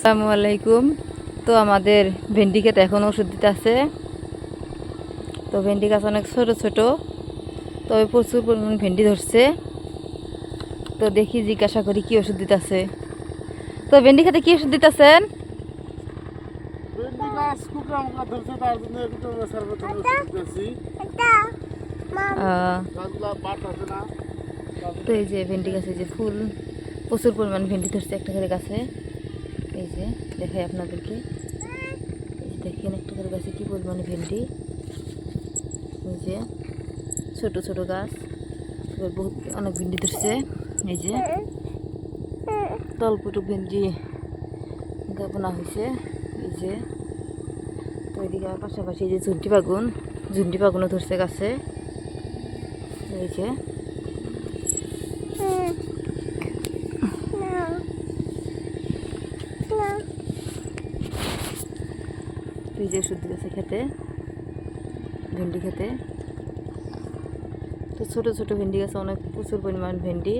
আসসালামু আলাইকুম। তো আমাদের ভেন্ডি ক্ষেত এখন ওষুধ দিতে আছে। তো ভেন্ডি গাছ অনেক ছোট ছোট, তবে প্রচুর পরিমাণ ভেন্ডি ধরছে। তো দেখি জিজ্ঞাসা করি কি ওষুধ দিতেছে। তো ভেন্ডি খেতে কি ওষুধ দিতেছেন? তো এই যে ভেন্ডি গাছে যে ফুল, প্রচুর পরিমাণ ভেন্ডি ধরছে একটা করে গাছে। এই যে দেখাই আপনাদেরকে, দেখেন একটা করে গাছে কি পরিমাণে ভেন্ডি। এই যে ছোট ছোট গাছ, বহুত অনেক ভেন্ডি ধরছে। এই যে তলপুটু ভেন্ডি বোনা হয়েছে। এই যে তো ওইদিকে পাশাপাশি যে ঝুন্টি বাগুনও ধরছে গাছে। এই যে তুই যে ওষুধ দিতেছে খেতে, ভেন্ডি খেতে। তো ছোট ছোট ভেন্ডি গাছে অনেক প্রচুর পরিমাণ ভেন্ডি।